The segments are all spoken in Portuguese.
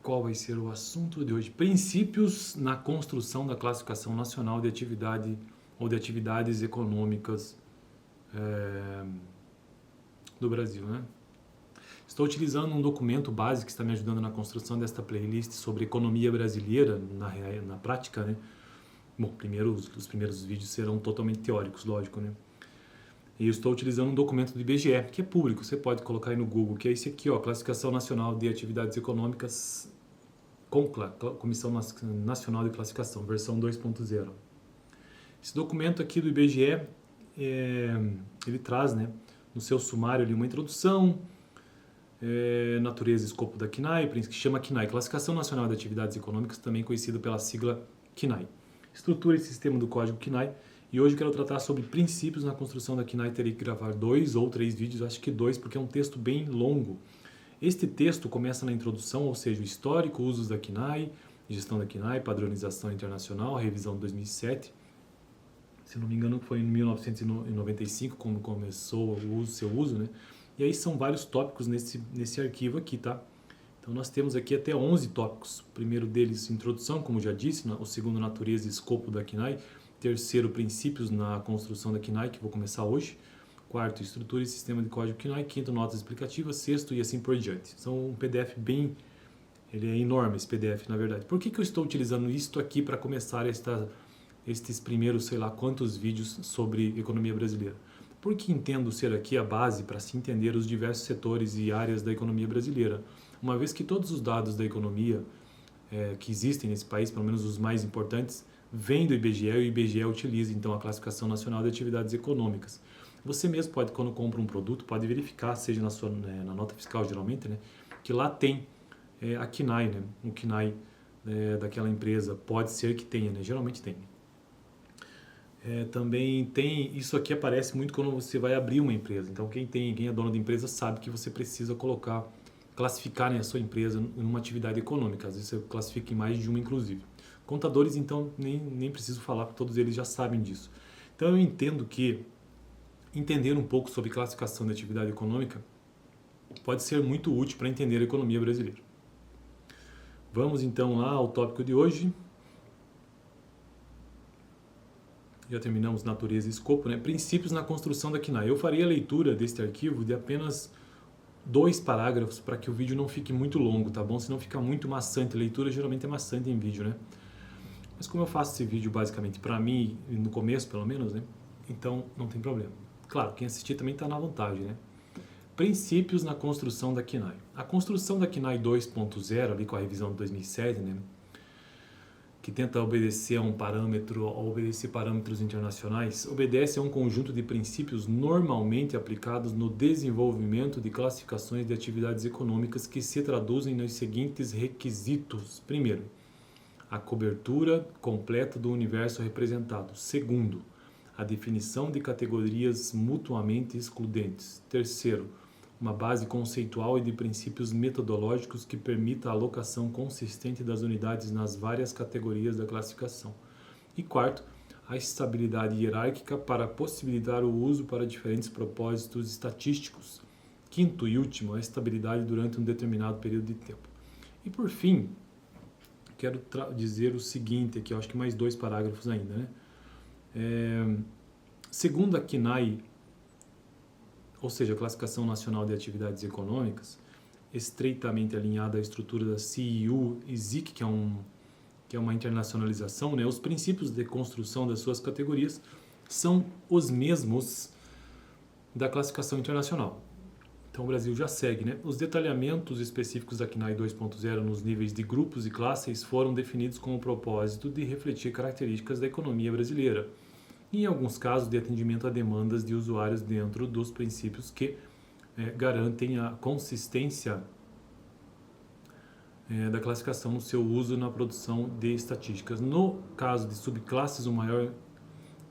Qual vai ser o assunto de hoje? Princípios na construção da classificação nacional de atividade ou de atividades econômicas do Brasil, né? Estou utilizando um documento base que está me ajudando na construção desta playlist sobre economia brasileira na prática, né? Bom, primeiro, os primeiros vídeos serão totalmente teóricos, lógico, né? E eu estou utilizando um documento do IBGE, que é público, você pode colocar aí no Google, que é esse aqui, ó, Classificação Nacional de Atividades Econômicas, CONCLA, Comissão Nacional de Classificação, versão 2.0. Esse documento aqui do IBGE, ele traz, né, no seu sumário ali uma introdução, natureza e escopo da CNAE, que chama CNAE, Classificação Nacional de Atividades Econômicas, também conhecido pela sigla CNAE. Estrutura e sistema do código CNAE. E hoje eu quero tratar sobre princípios na construção da CNAE. Terei que gravar 2 ou 3 vídeos, acho que 2, porque é um texto bem longo. Este texto começa na introdução, ou seja, o histórico, usos da CNAE, gestão da CNAE, padronização internacional, revisão de 2007. Se não me engano, foi em 1995 quando começou o seu uso, né? E aí são vários tópicos nesse arquivo aqui, tá? Então nós temos aqui até 11 tópicos. O primeiro deles, introdução, como já disse, o segundo, natureza e escopo da CNAE. Terceiro, princípios na construção da CNAE, que vou começar hoje. Quarto, estrutura e sistema de código CNAE. Quinto, notas explicativas. Sexto, e assim por diante. São um PDF bem... Ele é enorme, esse PDF, na verdade. Por que eu estou utilizando isto aqui para começar estes primeiros, sei lá, quantos vídeos sobre economia brasileira? Porque entendo ser aqui a base para se entender os diversos setores e áreas da economia brasileira. Uma vez que todos os dados da economia que existem nesse país, pelo menos os mais importantes, vêm do IBGE e o IBGE utiliza então a Classificação Nacional de Atividades Econômicas. Você mesmo pode, quando compra um produto, pode verificar, seja na nota fiscal geralmente, né, que lá tem a CNAE, né, o CNAE daquela empresa. Pode ser que tenha, né, geralmente tem. Também tem, isso aqui aparece muito quando você vai abrir uma empresa. Então quem é dono da empresa sabe que você precisa classificar, né, a sua empresa em uma atividade econômica. Às vezes você classifica em mais de uma, inclusive. Contadores, então, nem preciso falar, porque todos eles já sabem disso. Então eu entendo que entender um pouco sobre classificação de atividade econômica pode ser muito útil para entender a economia brasileira. Vamos então lá ao tópico de hoje. Já terminamos natureza e escopo, né? Princípios na construção da CNAE. Eu farei a leitura deste arquivo de apenas 2 parágrafos para que o vídeo não fique muito longo, tá bom? Senão fica muito maçante. A leitura geralmente é maçante em vídeo, né? Mas como eu faço esse vídeo basicamente para mim, no começo pelo menos, né? Então não tem problema. Claro, quem assistir também está na vontade, né? Princípios na construção da CNAE. A construção da CNAE 2.0, ali com a revisão de 2007, né? Que tenta obedecer parâmetros internacionais, obedece a um conjunto de princípios normalmente aplicados no desenvolvimento de classificações de atividades econômicas que se traduzem nos seguintes requisitos. Primeiro, a cobertura completa do universo representado. Segundo, a definição de categorias mutuamente excludentes. Terceiro, uma base conceitual e de princípios metodológicos que permita a alocação consistente das unidades nas várias categorias da classificação. E quarto, a estabilidade hierárquica para possibilitar o uso para diferentes propósitos estatísticos. Quinto e último, a estabilidade durante um determinado período de tempo. E por fim, quero dizer o seguinte aqui, eu acho que mais 2 parágrafos ainda, né? Segundo a CNAE, ou seja, a Classificação Nacional de Atividades Econômicas, estreitamente alinhada à estrutura da CIU e SIC, que é uma internacionalização, né? Os princípios de construção das suas categorias são os mesmos da classificação internacional. Então o Brasil já segue, né? Os detalhamentos específicos da CNAE 2.0 nos níveis de grupos e classes foram definidos com o propósito de refletir características da economia brasileira, e em alguns casos de atendimento a demandas de usuários dentro dos princípios que garantem a consistência da classificação no seu uso na produção de estatísticas. No caso de subclasses, o maior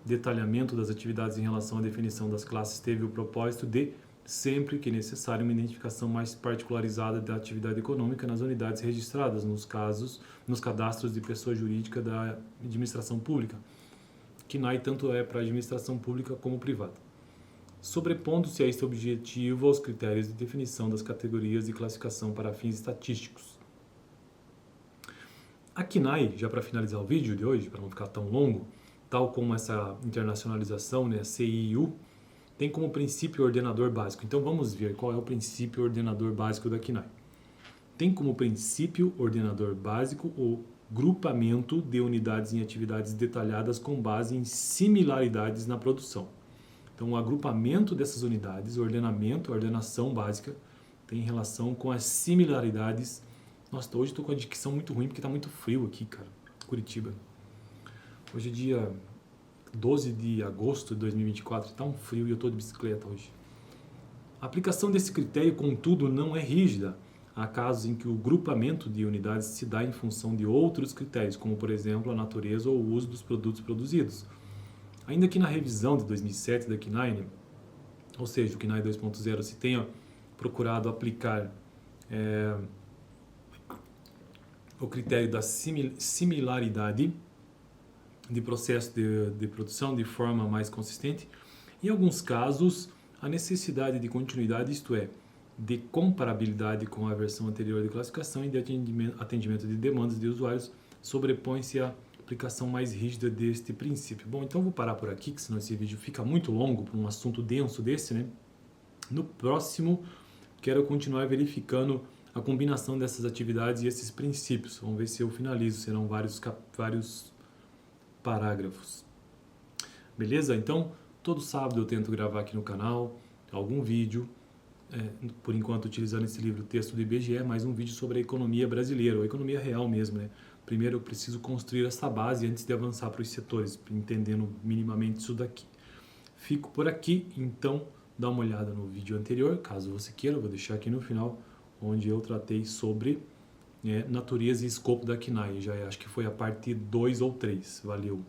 detalhamento das atividades em relação à definição das classes teve o propósito de, sempre que necessário, uma identificação mais particularizada da atividade econômica nas unidades registradas, nos cadastros de pessoa jurídica da administração pública. CNAE tanto é para a administração pública como privada, sobrepondo-se a este objetivo aos critérios de definição das categorias de classificação para fins estatísticos. A KNAI, já para finalizar o vídeo de hoje, para não ficar tão longo, tal como essa internacionalização, né, CIU, tem como princípio ordenador básico. Então vamos ver qual é o princípio ordenador básico da KNAI. Tem como princípio ordenador básico o grupamento de unidades em atividades detalhadas com base em similaridades na produção. Então o agrupamento dessas unidades, o ordenamento, a ordenação básica, tem relação com as similaridades. Nossa, hoje estou com a dicção muito ruim porque está muito frio aqui, cara, Curitiba. Hoje é dia 12 de agosto de 2024, está um frio e eu estou de bicicleta hoje. A aplicação desse critério, contudo, não é rígida. Há casos em que o grupamento de unidades se dá em função de outros critérios, como, por exemplo, a natureza ou o uso dos produtos produzidos. Ainda que na revisão de 2007 da KNAI, né, ou seja, o KNAI 2.0, se tenha procurado aplicar o critério da similaridade de processo de produção de forma mais consistente, em alguns casos, a necessidade de continuidade, isto é, de comparabilidade com a versão anterior de classificação e de atendimento de demandas de usuários, sobrepõe-se à aplicação mais rígida deste princípio. Bom, então vou parar por aqui, que senão esse vídeo fica muito longo para um assunto denso desse, né? No próximo, quero continuar verificando a combinação dessas atividades e esses princípios. Vamos ver se eu finalizo, serão vários parágrafos. Beleza? Então, todo sábado eu tento gravar aqui no canal algum vídeo, por enquanto utilizando esse livro, texto do IBGE, mais um vídeo sobre a economia brasileira, ou a economia real mesmo, né? Primeiro eu preciso construir essa base antes de avançar para os setores, entendendo minimamente isso daqui. Fico por aqui, então dá uma olhada no vídeo anterior, caso você queira, eu vou deixar aqui no final, onde eu tratei sobre natureza e escopo da KNAI, já acho que foi a parte 2 ou 3. Valeu!